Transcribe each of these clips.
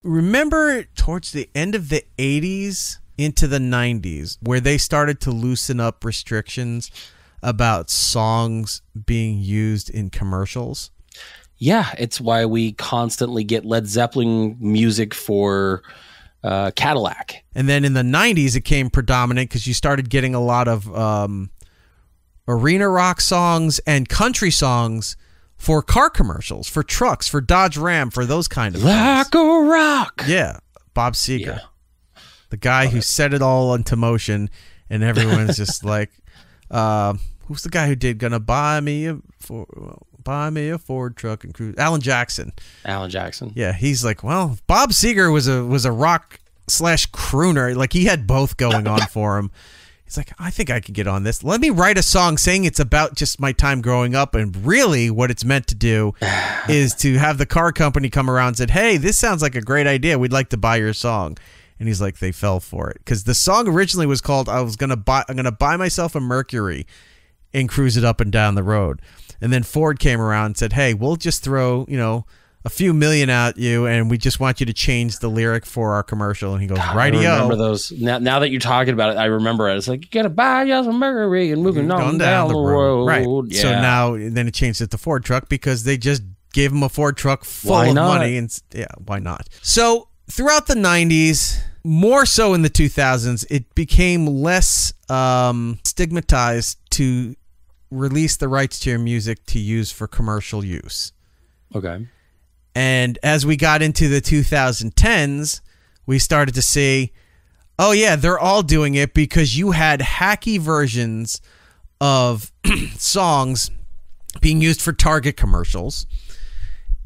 remember towards the end of the 80s into the 90s where they started to loosen up restrictions about songs being used in commercials? Yeah, it's why we constantly get Led Zeppelin music for Cadillac. And then in the 90s, it came predominant because you started getting a lot of arena rock songs and country songs for car commercials, for trucks, for Dodge Ram, for those kind of Like things. a rock. Yeah, Bob Seger. Yeah. The guy who set it all into motion, and everyone's just like, who's the guy who did "Gonna Buy Me a Ford Truck and Cruise"? Alan Jackson. Alan Jackson. Yeah, he's like, well, Bob Seger was a rock / crooner. Like he had both going on for him. He's like, I think I could get on this. Let me write a song saying it's about just my time growing up, and really what it's meant to do is to have the car company come around and said, hey, this sounds like a great idea. We'd like to buy your song. And he's like, they fell for it. Because the song originally was called I'm gonna buy myself a Mercury and cruise it up and down the road. And then Ford came around and said, hey, we'll just throw, a few million at you, and we just want you to change the lyric for our commercial. And he goes, rightio. I remember those. Now that you're talking about it, I remember it. It's like, you gotta buy yourself a Mercury and moving on down the road. Right. Yeah. So now, then it changed it to Ford truck because they just gave him a Ford truck full of money. And yeah, why not? So throughout the 90s, more so in the 2000s, it became less stigmatized to release the rights to your music to use for commercial use. Okay. And as we got into the 2010s, we started to see, oh yeah, they're all doing it because you had hacky versions of songs being used for Target commercials.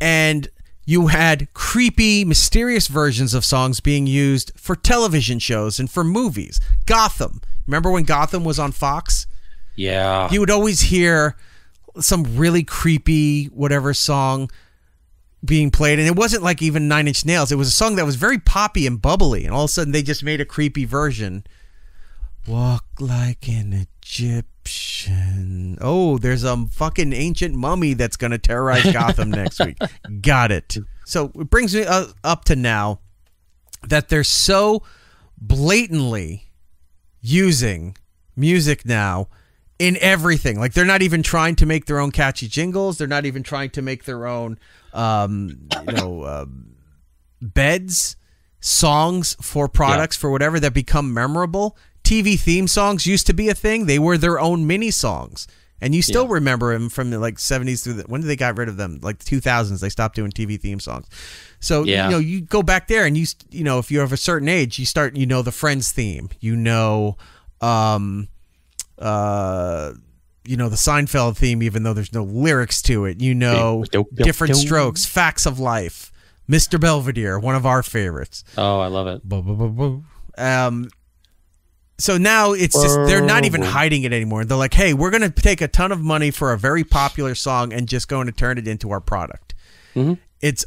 And you had creepy, mysterious versions of songs being used for television shows and for movies. Gotham. Remember when Gotham was on Fox? Yeah. You would always hear some really creepy whatever song being played, and it wasn't like even Nine Inch Nails. It was a song that was very poppy and bubbly, and all of a sudden they just made a creepy version. Walk like an Egyptian. Oh, there's a fucking ancient mummy that's going to terrorize Gotham next week. Got it. So it brings me up to now that they're so blatantly using music now in everything. Like they're not even trying to make their own catchy jingles. They're not even trying to make their own beds, songs for products, for whatever that become memorable. TV theme songs used to be a thing. They were their own mini songs. And you still remember them from the 70s through when did they got rid of them? Like the 2000s, they stopped doing TV theme songs. So, you go back there and if you have a certain age, you start, the Friends theme, the Seinfeld theme, even though there's no lyrics to it, Different Strokes, Facts of Life, Mr. Belvedere, one of our favorites. Oh, I love it. So now it's just, they're not even hiding it anymore. They're like, hey, we're going to take a ton of money for a very popular song and just going to turn it into our product. Mm-hmm.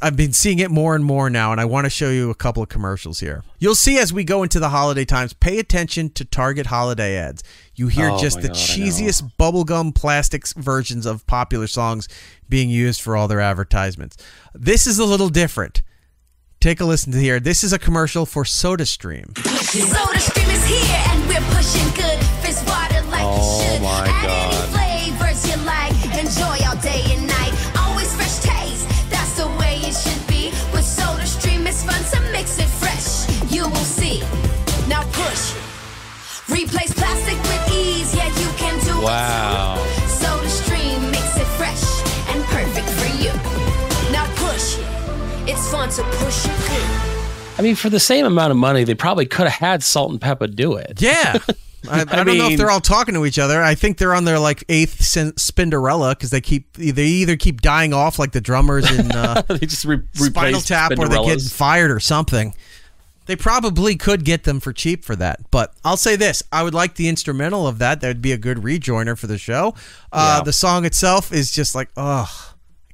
I've been seeing it more and more now, and I want to show you a couple of commercials here. You'll see as we go into the holiday times, pay attention to Target holiday ads. You hear the cheesiest bubblegum plastics versions of popular songs being used for all their advertisements. This is a little different. Take a listen to here. This is a commercial for SodaStream. SodaStream is here, and we're pushing good fizz water like you should. My God. Add any flavors you like. Enjoy all day and night. Always fresh taste. That's the way it should be. With SodaStream, it's fun to mix it fresh. You will see. Now push. Replace plastic with ease. Yeah, you can do it. Wow. SodaStream makes it fresh and perfect for you. Now push. It's fun to push it good. I mean, for the same amount of money, they probably could have had Salt and Pepper do it. Yeah. I don't know if they're all talking to each other. I think they're on their eighth Spinderella because they either keep dying off like the drummers in they just Spinal Tap, or they get fired or something. They probably could get them for cheap for that. But I'll say this. I would like the instrumental of that. That would be a good rejoiner for the show. The song itself is just like, I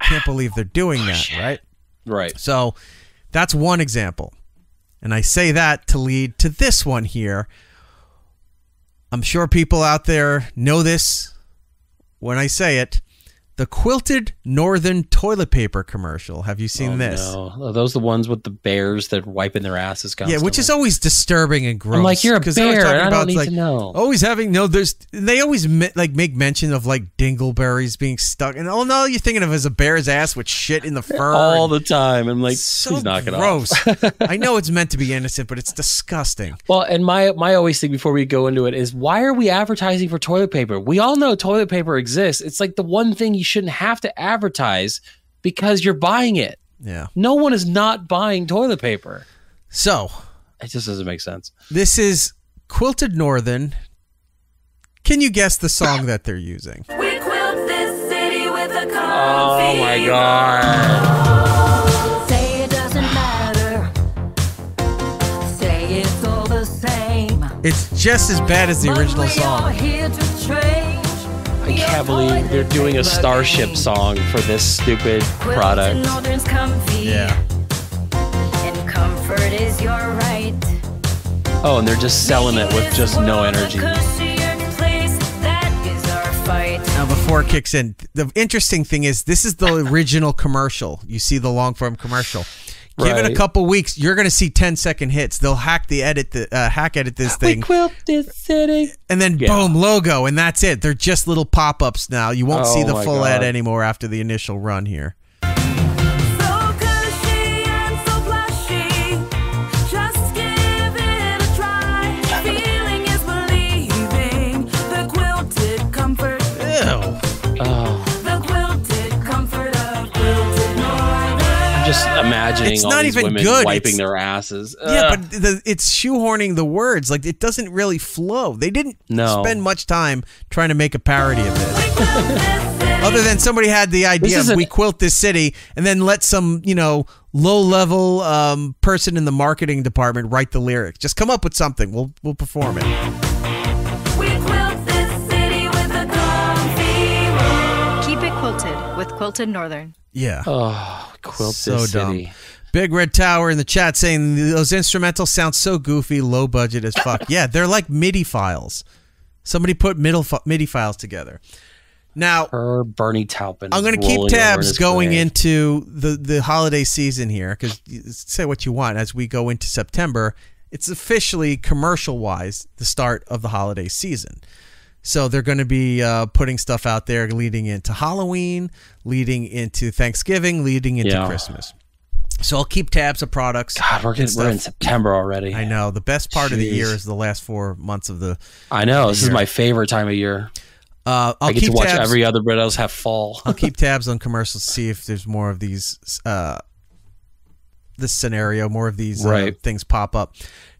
can't believe they're doing that, right? Right. So that's one example. And I say that to lead to this one here. I'm sure people out there know this when I say it. the Quilted Northern toilet paper commercial. Have you seen this? No. Are those the ones with the bears that are wiping their asses constantly? Yeah, which is always disturbing and gross. I'm like, you're a 'Cause they always bear, talk and I about, don't need like, to know. Always having they always make mention of like dingleberries being stuck, and no, you're thinking of as a bear's ass with shit in the fur all and- the time. I'm like, so please knock it gross. off. I know it's meant to be innocent, but it's disgusting. Well, and my always thing before we go into it is, why are we advertising for toilet paper? We all know toilet paper exists. It's like the one thing you shouldn't have to advertise because you're buying it. Yeah. No one is not buying toilet paper. So It just doesn't make sense. this is Quilted Northern. Can you guess the song that they're using? We quilt this city with a Oh my God. Say it doesn't matter. Say it's all the same. It's just as bad as the original song. I can't believe they're doing a Starship song for this stupid product. Yeah. And comfort is your right. Oh, and they're just selling it with just no energy. Now, before it kicks in, the interesting thing is this is the original commercial. You see the long form commercial. Give it a Right. couple weeks, you're going to see 10-second hits. They'll hack edit this We thing, quilt this city. and then Yeah. boom, logo, and that's it. They're just little pop-ups now. You won't see Oh the my full ad God. anymore after the initial run here. So cushy and so plushy. Just give it a try. Feeling is believing. The quilted comfort. Ew. Oh, The quilted comfort of quilted northern. I'm just imagining It's all not these even women good. wiping It's- their asses. Yeah, Ugh. but it's shoehorning the words. Like, it doesn't really flow. They didn't No. spend much time trying to make a parody of this. Other than somebody had the idea This of is we quilt this city, and then let some, low-level person in the marketing department write the lyrics. Just come up with something. We'll perform it. We quilt this city with a comfy room. Keep it quilted with Quilted Northern. Yeah. Oh, quilt So this dumb. city. Big Red Tower in the chat saying those instrumentals sound so goofy, low budget as fuck. Yeah, they're like MIDI files. Somebody put MIDI files together. Now, Her Bernie Taupin. I'm going to is keep rolling over in tabs his going grave. into the holiday season here, because say what you want. As we go into September, it's officially commercial-wise the start of the holiday season. So they're going to be putting stuff out there leading into Halloween, leading into Thanksgiving, leading into Yeah. Christmas. So I'll keep tabs of products. God, we're and in stuff. September already. I know. The best part of the Jeez. year is the last 4 months of the. I know. This is Here. my favorite time of year. I'll I get keep to watch tabs. every other Brit else have fall. I'll keep tabs on commercials to see if there's more of these, this scenario, more of these Right. things pop up.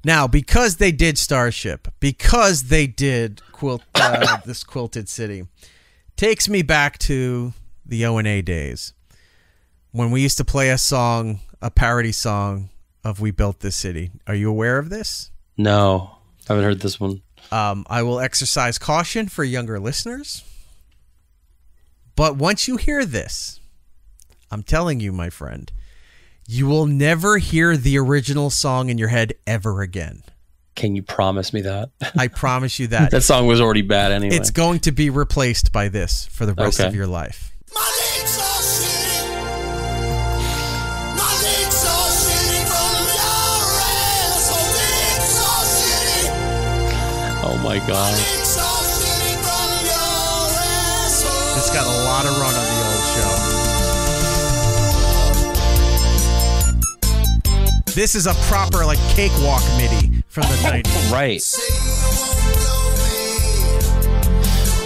Now, because they did Starship, because they did this Quilted City, takes me back to the O&A days when we used to play a parody song of We Built This City. Are you aware of this? No, I haven't heard this one. I will exercise caution for younger listeners. But once you hear this, I'm telling you, my friend, you will never hear the original song in your head ever again. Can you promise me that? I promise you that. That song was already bad anyway. It's going to be replaced by this for the rest Okay. of your life. My legs are shitty. My legs are shitty from your asshole. Legs are shitty. Oh my god. Legs are shitty from your asshole. This got a lot of run on the old show. This is a proper like cakewalk MIDI from the 90s. Right. Say you won't know me.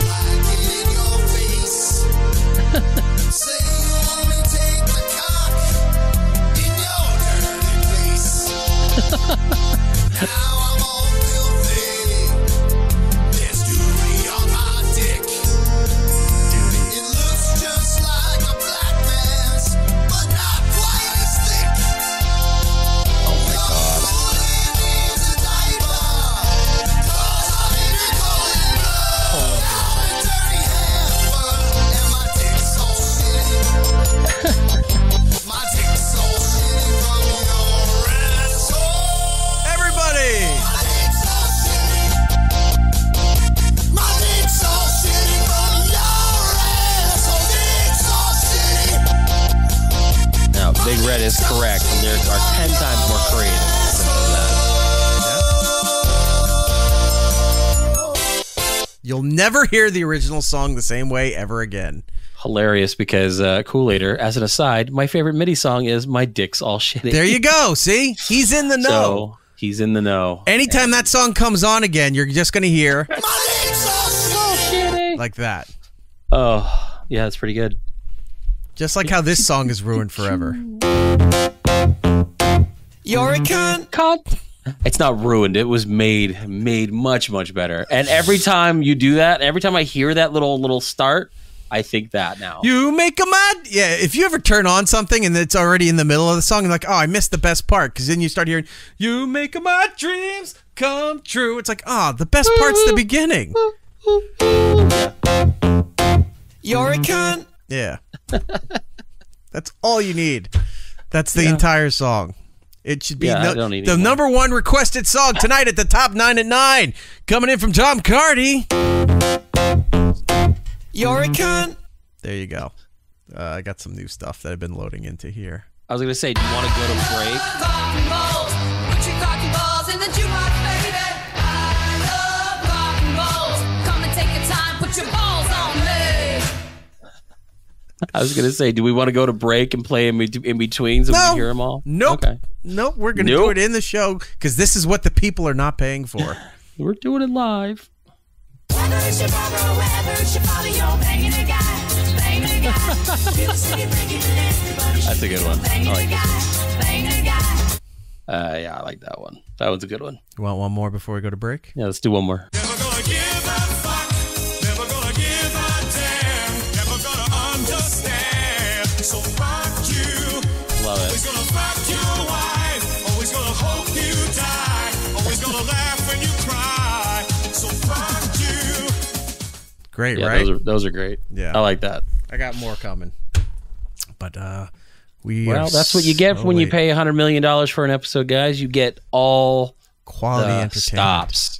Like it in your face. Say you only take the cock in your dirty place. Now I'm all filthy. There's duty on my dick. It looks just like a black man's, but not quite as thick. Oh my god. Everybody! are 10 times more creative than that. You'll never hear the original song the same way ever again. Hilarious because Kool-Aider, as an aside, my favorite MIDI song is My Dick's All Shitty. There you go. See? He's in the know. So he's in the know. Anytime that song comes on again, you're just going to hear My dick's all shitty. like that. Oh, yeah, that's pretty good. Just like how this song is ruined forever. You're a cunt. It's not ruined. It was made much, much better. And every time you do that, every time I hear that little start, I think that now. You make a mad. Yeah, if you ever turn on something and it's already in the middle of the song, you're like, oh, I missed the best part. Because then you start hearing, you make my dreams come true. It's like, the best part's the beginning. You're a cunt. Yeah. That's all you need. That's the entire song. It should be I don't need the any more. number one requested song tonight at the top 9 at 9. Coming in from Tom Cardi. You're a cunt. There you go. I got some new stuff that I've been loading into here. I was going to say, do you want to go to break? Coffee balls, put your coffee balls in the jukebox, baby. I love coffee balls. Come and take your time, put your balls on me. I was going to say, do we want to go to break and play in between so we can hear them all? Nope. Okay. Nope. We're going to do it in the show because this is what the people are not paying for. We're doing it live. Whether it's your brother or whether it's your father, you're banging a guy, banging a guy. Feel the city breaking in everybody. That's a good one. Banging I like a this guy, banging a guy. Yeah, I like that one. That one's a good one. You want one more before we go to break? Yeah, let's do one more. Never gonna give a fuck. Never gonna give a damn. Never gonna understand. So fuck you. Love Always it. gonna fuck your wife. Always gonna hope you die. Always gonna laugh when you cry. So fuck you. Great, Yeah, right? those are great. Yeah. I like that. I got more coming. But we Well, are that's what you get so when you late. pay $100 million for an episode, guys. You get all quality the entertainment. stops.